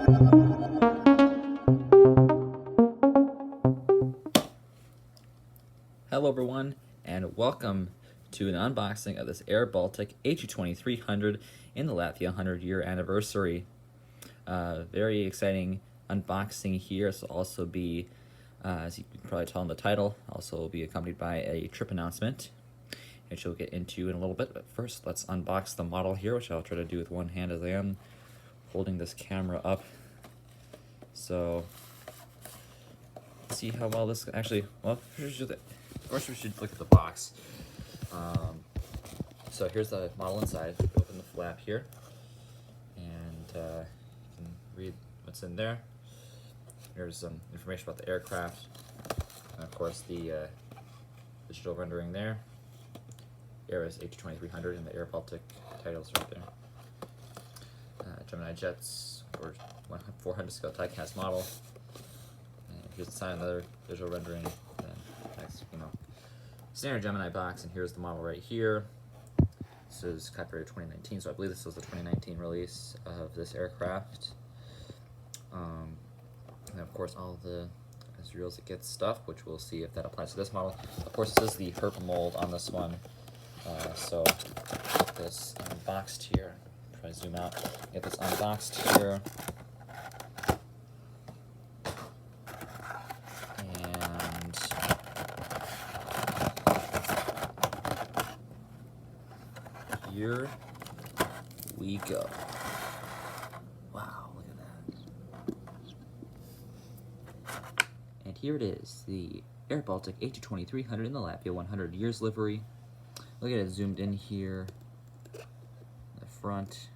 Hello everyone, and welcome to an unboxing of this Baltic A220-300 in the Latvia 100-year anniversary. Very exciting unboxing here. This will also be, as you can probably tell in the title, also be accompanied by a trip announcement, which we'll get into in a little bit. But first, let's unbox the model here, which I'll try to do with one hand as I am holding this camera up. So, see how well this actually, well, first we should look at the box. So here's the model inside. Open the flap here, and you can read what's in there. Here's some information about the aircraft, and of course the digital rendering there. Air is A220-300, and the Air Baltic titles right there. Gemini jets, or 400 scale die-cast model. And here's the sign, another visual rendering. Nice, standard Gemini box, and here's the model right here. This is copyright 2019, so I believe this was the 2019 release of this aircraft. And of course, all the as real as it gets stuff, which we'll see if that applies to this model. Of course, this is the herp mold on this one. So get this unboxed here. Try to zoom out. Get this unboxed here. Here we go. Wow, look at that. And here it is, the Air Baltic A220-300 in the Latvia 100 years livery. Look at it zoomed in here. The front.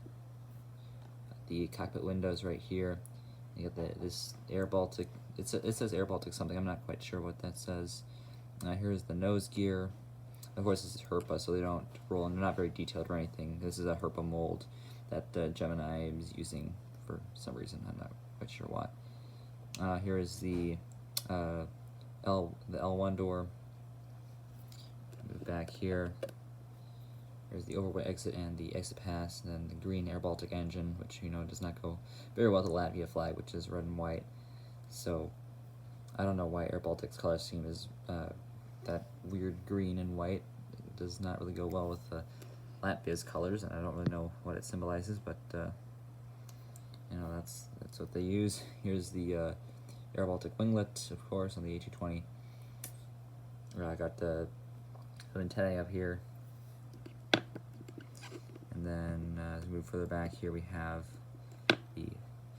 The cockpit windows right here. You got this Air Baltic. It says Air Baltic something. I'm not quite sure what that says. Here's the nose gear. Of course, this is Herpa, so they don't roll, and they're not very detailed or anything. This is a Herpa mold that Gemini is using for some reason. I'm not quite sure why. Here is the L1 door. Move back here. Here's the overway exit and the exit pass, and then the green Air Baltic engine, which does not go very well with the Latvia flag, which is red and white. So I don't know why Air Baltic's color scheme is that weird green and white. It does not really go well with Latvia's colors, and I don't really know what it symbolizes, but that's what they use. Here's the Air Baltic winglet, of course, on the A220. I got the antennae up here, and then as we move further back here, we have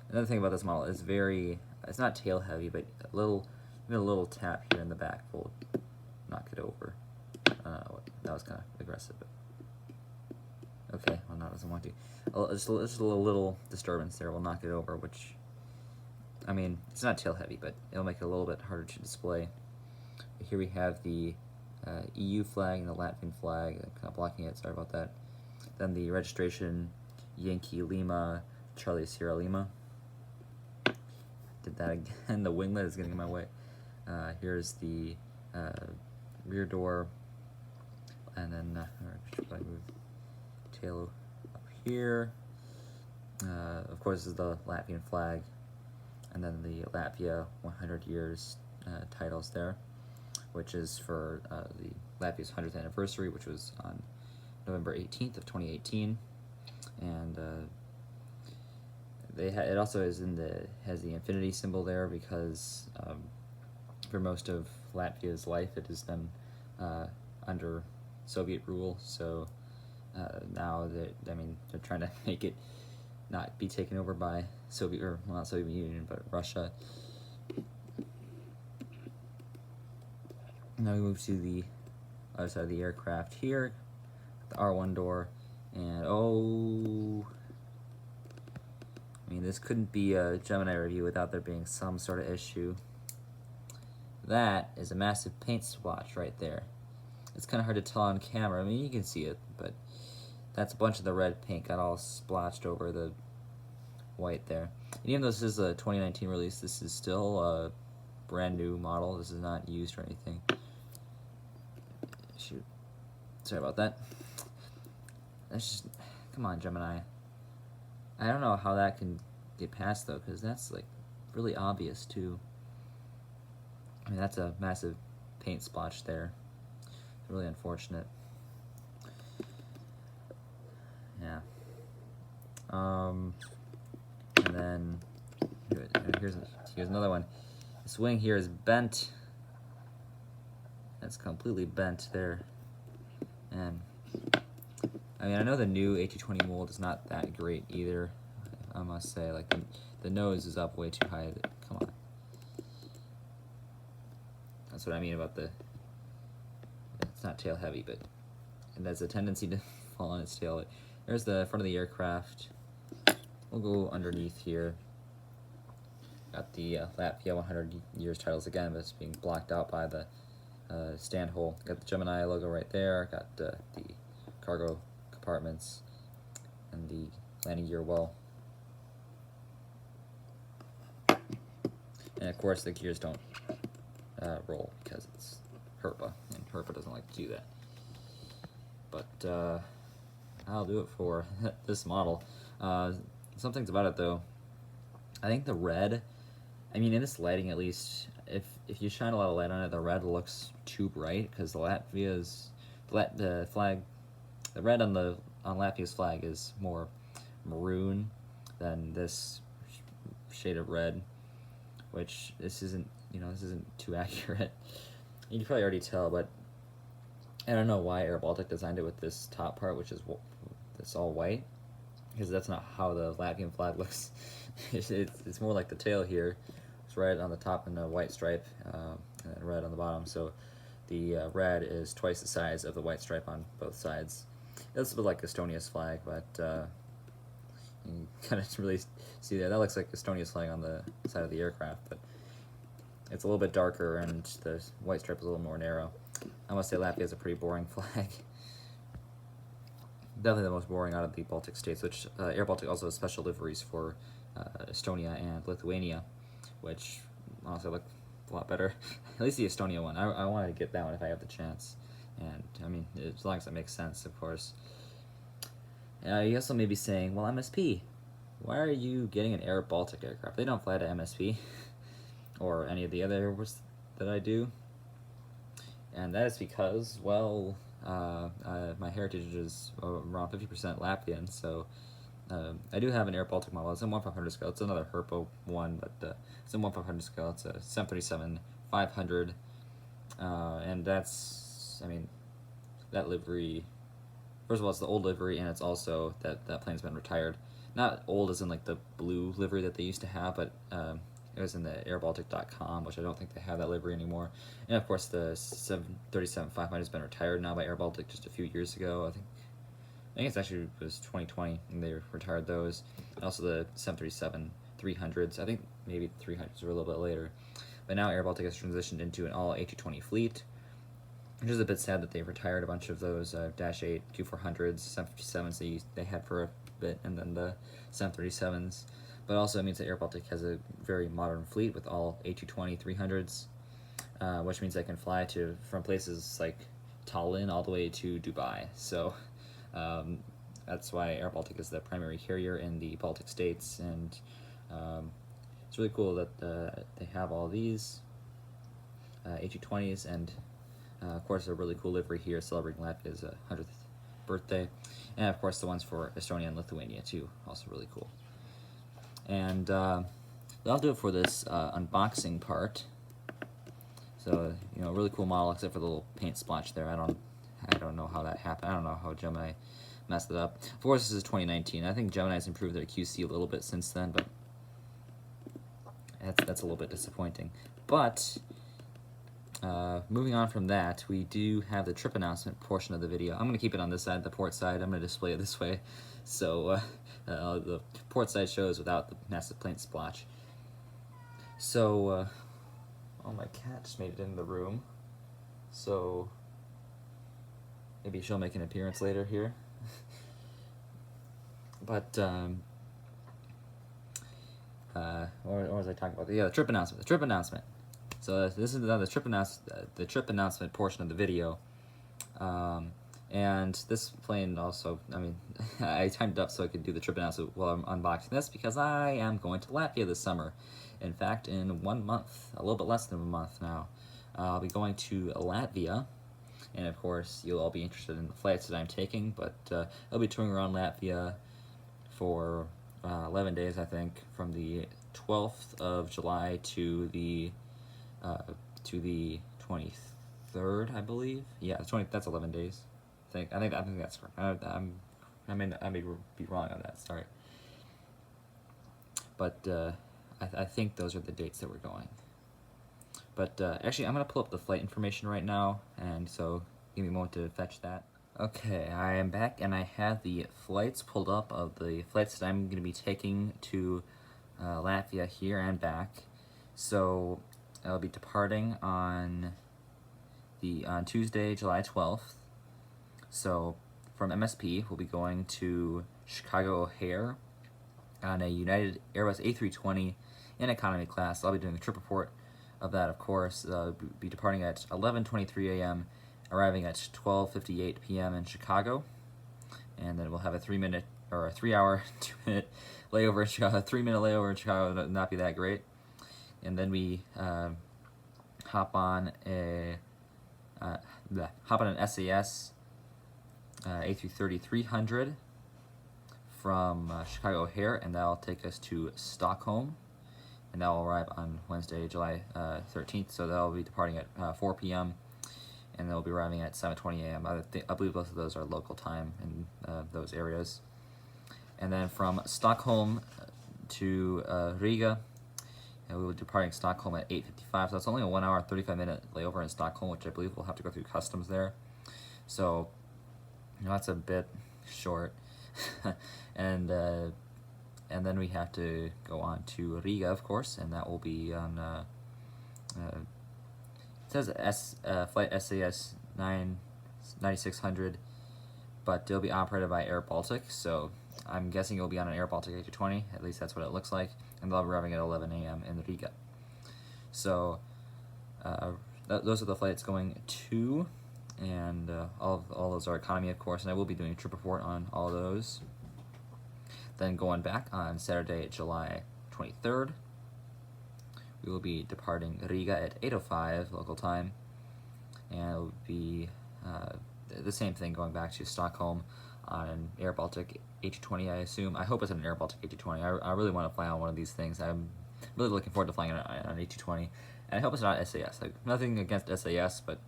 another thing about this model is it's not tail heavy, but a little tap here in the back will knock it over. That was kind of aggressive, but okay, well, no, it doesn't want to. Just a little disturbance there will knock it over, which, I mean, it's not tail heavy, but it'll make it a little bit harder to display. Here we have the EU flag and the Latvian flag, kind of blocking it, sorry about that. Then the registration, Yankee Lima, Charlie Sierra Lima. Did that again. The winglet is getting in my way. Here's the rear door, and then should I move tail up here? Of course, this is the Latvian flag, and then the Latvia 100 years titles there, which is for the Latvia's 100th anniversary, which was on November 18th of 2018, and it also has the infinity symbol there because for most of Latvia's life it has been under Soviet rule. So now they're trying to make it not be taken over by not Soviet Union, but Russia. Now we move to the other side of the aircraft here, the R1 door, and this couldn't be a Gemini review without there being some sort of issue. That is a massive paint swatch right there. It's kind of hard to tell on camera. I mean, you can see it, but that's a bunch of the red paint got all splotched over the white there. And even though this is a 2019 release, this is still a brand new model. This is not used or anything. Shoot. Sorry about that. That's just, come on, Gemini. I don't know how that can get past though, because that's like really obvious too. I mean, that's a massive paint splotch there. It's really unfortunate. Yeah. And then here's another one. This wing here is bent. It's completely bent there. And I mean, I know the new A220 mold is not that great either, I must say. Like the nose is up way too high. Come on. That's what I mean about it's not tail heavy, but it has a tendency to fall on its tail. There's the front of the aircraft. We'll go underneath here. Got the Latvia 100 years titles again, but it's being blocked out by the stand hole. Got the Gemini logo right there. Got the cargo compartments and the landing gear well. And of course the gears don't roll because it's Herpa, and Herpa doesn't like to do that. But I'll do it for this model. Some things about it though. I think the red, I mean in this lighting at least, if you shine a lot of light on it, the red looks too bright because the Latvia's the flag, the red on Latvia's flag is more maroon than this shade of red, which this isn't too accurate. You can probably already tell, but I don't know why Air Baltic designed it with this top part, which is this all white, because that's not how the Latvian flag looks. It's more like the tail here. It's red on the top and a white stripe, and red on the bottom. So the red is twice the size of the white stripe on both sides. It looks a bit like Estonia's flag, but you kind of really see that. That looks like Estonia's flag on the side of the aircraft, but it's a little bit darker and the white stripe is a little more narrow. I must say Latvia is a pretty boring flag. Definitely the most boring out of the Baltic states, which Air Baltic also has special liveries for Estonia and Lithuania, which honestly look a lot better. At least the Estonia one. I wanted to get that one if I have the chance. And I mean, as long as it makes sense, of course. You also may be saying, well, MSP, why are you getting an Air Baltic aircraft? They don't fly to MSP or any of the other airports that I do. And that is because, well, my heritage is around 50% Latvian, so I do have an Air Baltic model. It's in 1/500 scale. It's another Herpa one, but it's in 1/500 scale. It's a 737-500, and that's, I mean, that livery, first of all, it's the old livery, and it's also that plane's been retired. Not old as in like the blue livery that they used to have, but it was in the airbaltic.com, which I don't think they have that livery anymore. And of course the 737-500 has been retired now by Air Baltic just a few years ago. I think it's actually, it was 2020 and they retired those. And also the 737-300s. I think maybe the 300s were a little bit later. But now Air Baltic has transitioned into an all A220 fleet, which is a bit sad that they've retired a bunch of those Dash 8, Q400s, 757s they had for a bit, and then the 737s. But also it means that Air Baltic has a very modern fleet with all A220-300s, which means they can fly from places like Tallinn all the way to Dubai. So that's why Air Baltic is the primary carrier in the Baltic states, and it's really cool that they have all these A220s, and of course a really cool livery here celebrating Latvia's 100th birthday, and of course the ones for Estonia and Lithuania too, also really cool. And that'll do it for this unboxing part. So, really cool model, except for the little paint splotch there. I don't know how that happened. I don't know how Gemini messed it up. Of course, this is 2019. I think Gemini's improved their QC a little bit since then, but that's a little bit disappointing. But moving on from that, we do have the trip announcement portion of the video. I'm going to keep it on this side, the port side. I'm going to display it this way. So the port side shows without the massive paint splotch. So, oh, my cat just made it in the room. So maybe she'll make an appearance later here. But what was I talking about? Yeah, the trip announcement. The trip announcement. So this is the trip announcement portion of the video, and And this plane also, I mean, I timed it up so I could do the trip announcement while I'm unboxing this because I am going to Latvia this summer. In fact, in 1 month, a little bit less than a month now, I'll be going to Latvia. And of course, you'll all be interested in the flights that I'm taking, but I'll be touring around Latvia for 11 days, I think, from the 12th of July to the 23rd, I believe. Yeah, that's 11 days. I think that's correct. I may be wrong on that. Sorry, but I think those are the dates that we're going. But actually, I'm gonna pull up the flight information right now, and so give me a moment to fetch that. Okay, I am back, and I have the flights pulled up of the flights that I'm gonna be taking to Latvia here and back. So I'll be departing on Tuesday, July 12th. So from MSP, we'll be going to Chicago O'Hare on a United Airbus A320 in economy class. I'll be doing a trip report of that, of course. I'll be departing at 11:23 a.m., arriving at 12:58 p.m. in Chicago, and then we'll have a 3-minute or a 3-hour, 2-minute layover in Chicago. A 3-minute layover in Chicago would not be that great, and then we hop on an SAS A220-300 from Chicago O'Hare, and that'll take us to Stockholm, and that will arrive on Wednesday, July 13th. So that'll be departing at 4 p.m. and they'll be arriving at 7:20 a.m. I believe both of those are local time in those areas. And then from Stockholm to Riga, and we will be departing Stockholm at 8:55. So it's only a 1 hour 35-minute layover in Stockholm, which I believe we'll have to go through customs there. So that's a bit short. And then we have to go on to Riga, of course, and that will be on it says flight SAS 9600, but it'll be operated by Air Baltic, so I'm guessing it'll be on an Air Baltic A220, at least that's what it looks like, and they'll be arriving at 11 a.m. in Riga. So those are the flights going to, and all those are economy, of course, and I will be doing a trip report on all those. Then going back on Saturday, July 23rd, we will be departing Riga at 8:05 local time, and it will be the same thing going back to Stockholm on an Air Baltic A220, I assume. I hope it's an Air Baltic A220. I really want to fly on one of these things. I'm really looking forward to flying on an A220, and I hope it's not SAS. Like, nothing against SAS, but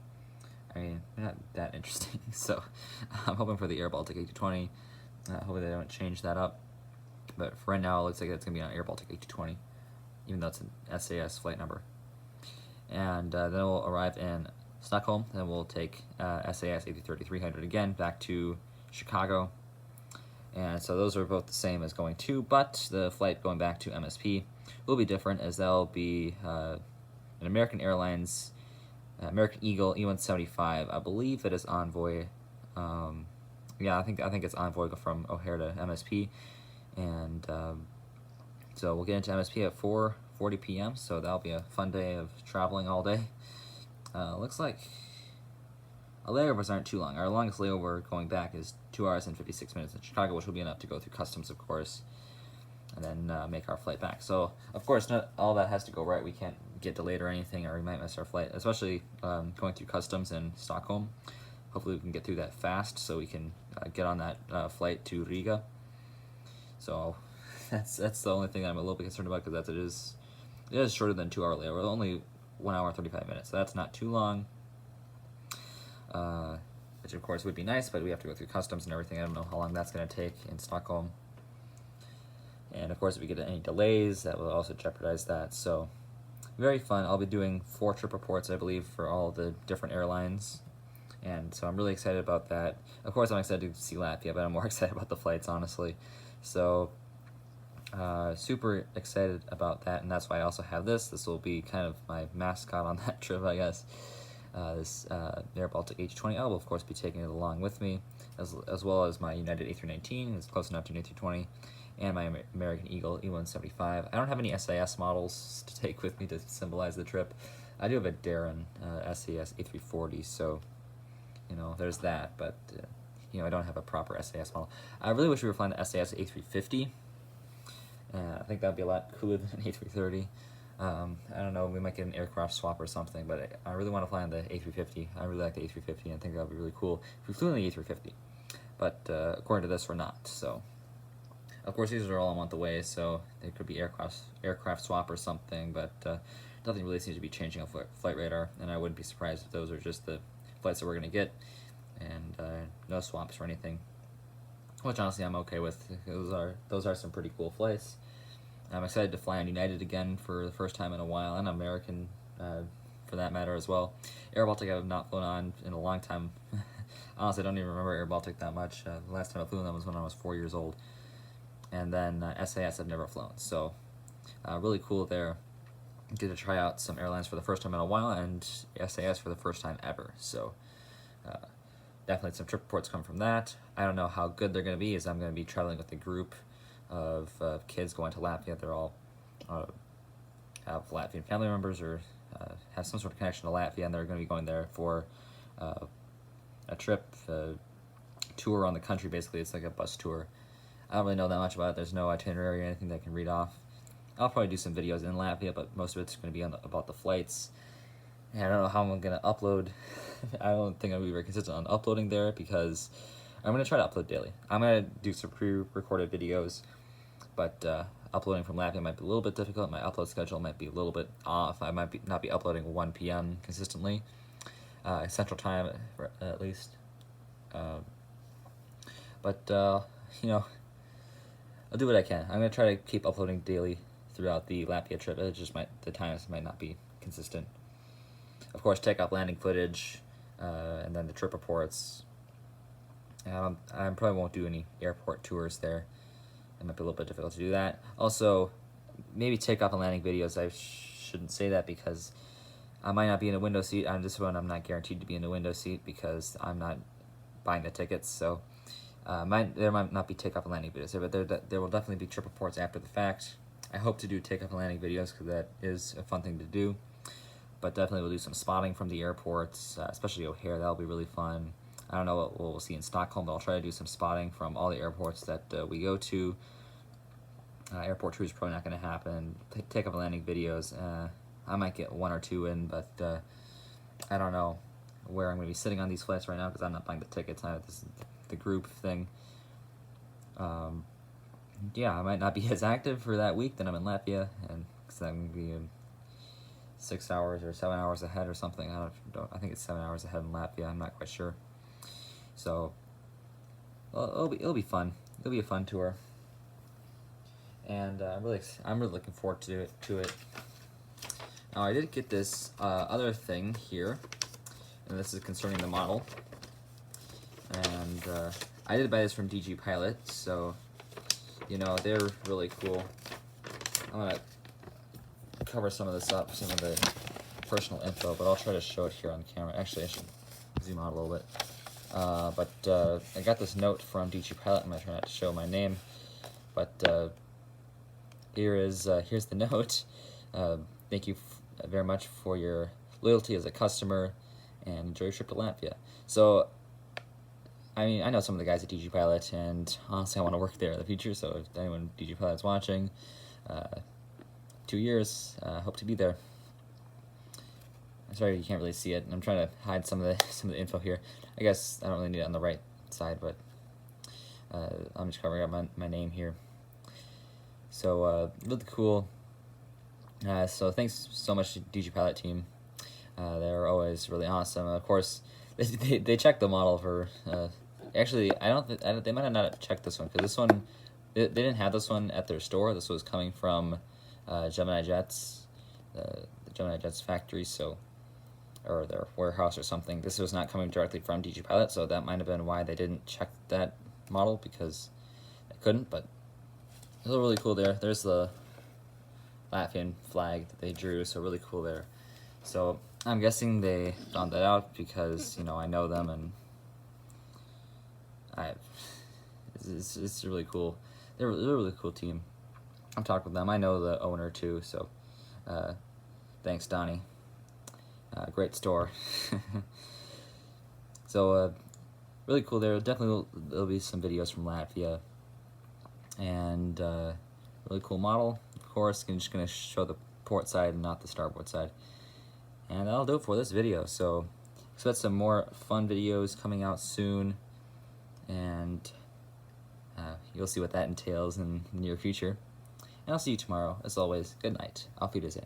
I mean, they're not that interesting. So I'm hoping for the Air Baltic A220. Hopefully they don't change that up. But for right now, it looks like it's going to be on Air Baltic A220, even though it's an SAS flight number. And then we'll arrive in Stockholm, and we'll take SAS A220-300 again back to Chicago. And so those are both the same as going to, but the flight going back to MSP will be different, as that'll be an American Airlines American Eagle E175. I believe it is Envoy. Yeah, I think it's Envoy from O'Hare to MSP. And so we'll get into MSP at 4:40 p.m. So that'll be a fun day of traveling all day. Looks like our layovers aren't too long. Our longest layover going back is 2 hours and 56 minutes in Chicago, which will be enough to go through customs, of course, and then make our flight back. So, of course, not all that has to go right. We can't get delayed or anything, or we might miss our flight, especially going through customs in Stockholm. Hopefully we can get through that fast so we can get on that flight to Riga. So that's the only thing I'm a little bit concerned about, because it is shorter than 2 hour layover, only 1 hour 35 minutes. So that's not too long, which of course would be nice, but we have to go through customs and everything. I don't know how long that's going to take in Stockholm. And of course, if we get any delays, that will also jeopardize that. So very fun. I'll be doing 4 trip reports, I believe, for all the different airlines. And so I'm really excited about that. Of course, I'm excited to see Latvia, but I'm more excited about the flights, honestly. So super excited about that, and that's why I also have this. This will be kind of my mascot on that trip, I guess. This Air Baltic A220. I will, of course, be taking it along with me, as well as my United A319. It's close enough to an A320. And my American Eagle E175. I don't have any SAS models to take with me to symbolize the trip. I do have a Darren SAS A340, so you know, there's that, but you know, I don't have a proper SAS model. I really wish we were flying the SAS A350. I think that'd be a lot cooler than an A330. I don't know, we might get an aircraft swap or something, but I really want to fly on the A350. I really like the A350, and I think that would be really cool if we flew on the A350. But according to this, we're not. So, of course, these are all a month away, so there could be aircraft swap or something, but nothing really seems to be changing on flight radar, and I wouldn't be surprised if those are just the flights that we're going to get, and no swaps or anything, which honestly I'm okay with. Those are some pretty cool flights. I'm excited to fly on United again for the first time in a while, and American for that matter as well. Air Baltic I have not flown on in a long time. Honestly, I don't even remember Air Baltic that much. The last time I flew on them was when I was 4 years old. And then SAS I've never flown. So really cool there. Get to try out some airlines for the first time in a while, and SAS for the first time ever. So definitely some trip reports come from that. I don't know how good they're going to be, as I'm going to be traveling with a group of kids going to Latvia. They're all have Latvian family members or have some sort of connection to Latvia, and they're going to be going there for a trip, tour on the country. Basically, it's like a bus tour. I don't really know that much about it. There's no itinerary or anything that I can read off. I'll probably do some videos in Latvia, but most of it's going to be about the flights. And I don't know how I'm going to upload. I don't think I'm going to be very consistent on uploading there, because I'm going to try to upload daily. I'm going to do some pre-recorded videos, but uploading from Latvia might be a little bit difficult. My upload schedule might be a little bit off. I might not be uploading 1 p.m. consistently, Central Time at least. But you know, I'll do what I can. I'm going to try to keep uploading daily throughout the Latvia trip. It just the times might not be consistent. Of course, takeoff landing footage, and then the trip reports. I probably won't do any airport tours there. It might be a little bit difficult to do that. Also, maybe takeoff and landing videos. I shouldn't say that, because I might not be in a window seat. On this one, I'm not guaranteed to be in a window seat because I'm not buying the tickets. So there might not be takeoff and landing videos there, but there will definitely be trip reports after the fact. I hope to do takeoff and landing videos, because that is a fun thing to do. But definitely we'll do some spotting from the airports, especially O'Hare. That'll be really fun. I don't know what we'll see in Stockholm, but I'll try to do some spotting from all the airports that we go to. Airport tours is probably not going to happen. Takeoff and landing videos, I might get 1 or 2 in, but I don't know where I'm going to be sitting on these flights right now, because I'm not buying the tickets. This is the group thing. Yeah, I might not be as active for that week that I'm in Latvia, and because I'm going to be 6 hours or 7 hours ahead or something. I think it's 7 hours ahead in Latvia. I'm not quite sure. So it'll be fun. It'll be a fun tour, and I'm really looking forward to it. Now, I did get this other thing here, and this is concerning the model. And I did buy this from DG Pilot, so you know, they're really cool. I'm gonna cover some of this up, some of the personal info, but I'll try to show it here on camera. Actually, I should zoom out a little bit. But I got this note from DG Pilot. I'm gonna try not to show my name, but here's the note. Thank you very much for your loyalty as a customer, and enjoy your trip to Latvia. So, I mean, I know some of the guys at DG Pilot, and honestly, I want to work there in the future. So, if anyone at DG Pilot's watching, 2 years, hope to be there. I'm sorry you can't really see it, and I'm trying to hide some of the info here. I guess I don't really need it on the right side, but I'm just covering up my name here. So really cool. So thanks so much to DG Pilot team. They're always really awesome. Of course, they checked the model for. Actually, they might have not checked this one, because this one they didn't have this one at their store. This was coming from Gemini Jets, the Gemini Jets factory, so, or their warehouse or something. This was not coming directly from DG Pilot, so that might have been why they didn't check that model, because they couldn't. But it's really cool there. There's the Latvian flag that they drew, so really cool there. So I'm guessing they found that out because, you know, I know them, and it's really cool. They're a really cool team. I've talked with them. I know the owner too, so thanks, Donnie. Great store. So really cool there. Definitely there'll be some videos from Latvia, and really cool model. Of course, I'm just gonna show the port side and not the starboard side. And that'll do it for this video. So expect some more fun videos coming out soon, and you'll see what that entails in the near future. And I'll see you tomorrow. As always, good night. Auf Wiedersehen.